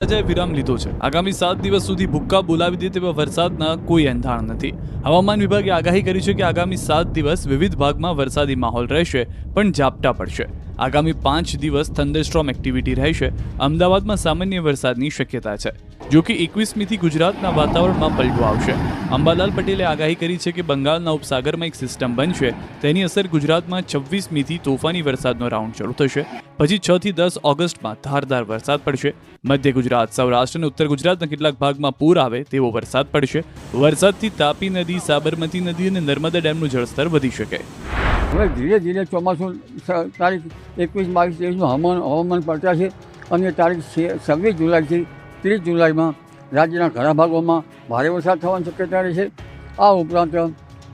વિરામ લીધો છે। આગામી 7 દિવસ સુધી ભૂક્કા બોલાવી દે તેવા વરસાદના કોઈ એંધાણ નથી। હવામાન વિભાગે આગાહી કરી છે કે આગામી 7 દિવસ વિવિધ ભાગમાં વરસાદી માહોલ રહેશે, પણ ઝાપટા પડશે। આગામી 5 દિવસ થંડરસ્ટોર્મ એક્ટિવિટી રહેશે। અમદાવાદમાં સામાન્ય વરસાદની શક્યતા છે, જો કે 21મીથી ગુજરાતના વાતાવરણમાં પલટો આવશે। અંબાલાલ પટેલે આગાહી કરી છે કે બંગાળના ઉપસાગરમાં એક સિસ્ટમ બનશે, તેની અસર ગુજરાતમાં 26મીથી તોફાની વરસાદનો રાઉન્ડ શરૂ થશે। પછી 6 થી 10 ઓગસ્ટમાં ધારદાર વરસાદ પડશે। મધ્ય ગુજરાત, સૌરાષ્ટ્ર અને ઉત્તર ગુજરાતના કેટલાક ભાગમાં પૂર આવે તેવો વરસાદ પડશે। વરસાદથી તાપી નદી, સાબરમતી નદી અને નર્મદા ડેમનું જળસ્તર વધી શકે। હવે ધીરે ધીરે ચોમાસું તારીખ 21, 22, 23નું હવામાન પલટા છે અને તારીખ 26 જુલાઈથી 30 જુલાઈમાં રાજ્યના ઘણા ભાગોમાં ભારે વરસાદ થવાની શક્યતા રહેશે। આ ઉપરાંત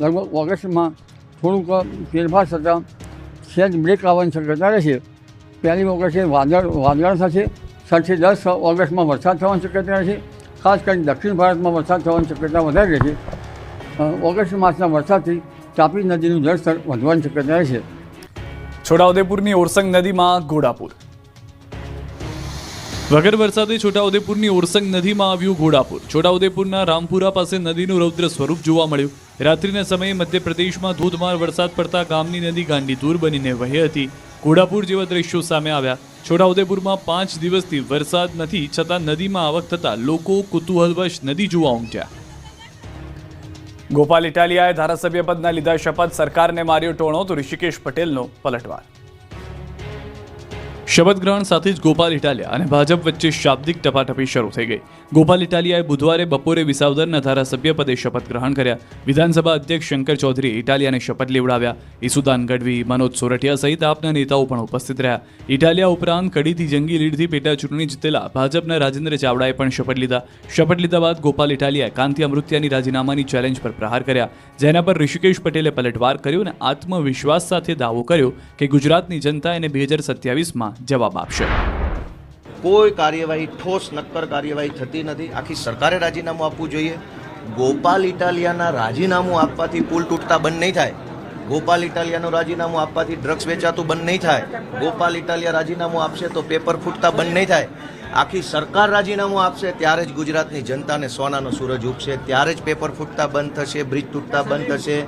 લગભગ ઓગસ્ટમાં થોડુંક ફેરફાર થતાં સહેજ બ્રેક આવવાની શક્યતા રહેશે। 1 ઓગસ્ટે વાદળ થશે। 7 થી 10 ઓગસ્ટમાં વરસાદ થવાની શક્યતા રહેશે। ખાસ કરીને દક્ષિણ ભારતમાં વરસાદ થવાની શક્યતા વધારે રહેશે। ઓગસ્ટ માસના વરસાદથી તાપી નદીનું જળસ્તર વધવાની શક્યતા રહેશે। છોટાઉદેપુરની ઓરસંગ નદીમાં ઘોડાપુર। વગર વરસાદે છોટાઉદેપુરની ઓરસંગ નદીમાં આવ્યું ઘોડાપુર। છોટાઉદેપુરના રામપુરા પાસે નદીનું રૌદ્ર સ્વરૂપ જોવા મળ્યું। રાત્રિના સમયે મધ્યપ્રદેશમાં ધોધમાર વરસાદ પડતા ગામની નદી ગાંડીતુર બનીને વહી હતી। ઘોડાપુર જેવા દ્રશ્યો સામે આવ્યા। છોટાઉદેપુરમાં 5 દિવસથી વરસાદ નથી, છતાં નદીમાં આવક થતાં લોકો કુતૂહલવશ નદી જોવા ઉમટ્યા। ગોપાલ ઇટાલિયાએ ધારાસભ્ય પદના લીધા શપથ, સરકારને માર્યો ટોણો તો ઋષિકેશ પટેલનો પલટવાર। શપથ ગ્રહણ સાથે જ ગોપાલ ઇટાલિયા અને ભાજપ વચ્ચે શાબ્દિક ટપાટપી શરૂ થઈ ગઈ। ગોપાલ ઇટાલિયાએ બુધવારે બપોરે વિસાવદરના ધારાસભ્ય પદે શપથ ગ્રહણ કર્યા। વિધાનસભા અધ્યક્ષ શંકર ચૌધરીએ ઇટાલિયાને શપથ લેવડાવ્યા। ઈસુદાન ગઢવી, મનોજ સોરઠિયા સહિત આપના નેતાઓ પણ ઉપસ્થિત રહ્યા। ઇટાલિયા ઉપરાંત કડીથી જંગી લીડથી પેટા ચૂંટણી જીતેલા ભાજપના રાજેન્દ્ર ચાવડાએ પણ શપથ લીધા। શપથ લીધા બાદ ગોપાલ ઇટાલિયાએ કાંતિ અમૃત્યાની રાજીનામાની ચેલેન્જ પર પ્રહાર કર્યા, જેના પર ઋષિકેશ પટેલે પલટવાર કર્યો અને આત્મવિશ્વાસ સાથે દાવો કર્યો કે ગુજરાતની જનતા એને 2027માં જવાબ આપશે। કોઈ કાર્યવાહી, ઠોસ નક્કર કાર્યવાહી થતી નથી। આખી સરકારે રાજીનામું આપવું જોઈએ। ગોપાલ ઇટાલિયાના રાજીનામું આપવાથી પુલ તૂટતા બંધ નહીં થાય। ગોપાલ ઇટાલિયાનું રાજીનામું આપવાથી ડ્રગ્સ વેચાતું બંધ નહીં થાય। ગોપાલ ઇટાલિયા રાજીનામું આપશે તો પેપર ફૂટતા બંધ નહીં થાય। આખી સરકાર રાજીનામું આપશે ત્યારે જ ગુજરાતની જનતાને સોનાનો સૂરજ ઉગશે, ત્યારે જ પેપર ફૂટતા બંધ થશે, બ્રિજ તૂટતા બંધ થશે,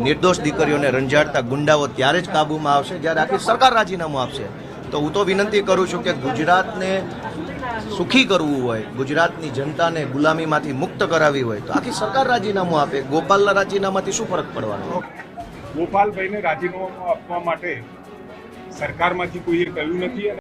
નિર્દોષ દીકરીઓને રંજાડતા ગુંડાઓ ત્યારે જ કાબૂમાં આવશે જ્યારે આખી સરકાર રાજીનામું આપશે। તો હું તો વિનંતી કરું છું કે ગુજરાતને સુખી કરવું હોય, ગુજરાતની જનતાને ગુલામીમાંથી મુક્ત કરાવી હોય તો આખી સરકાર રાજીનામું આપે। ગોપાલના રાજીનામાથી શું ફરક પડવાનો? ગોપાલભાઈને રાજીનામું આપવા માટે સરકારમાંથી કોઈએ કહ્યું નથી।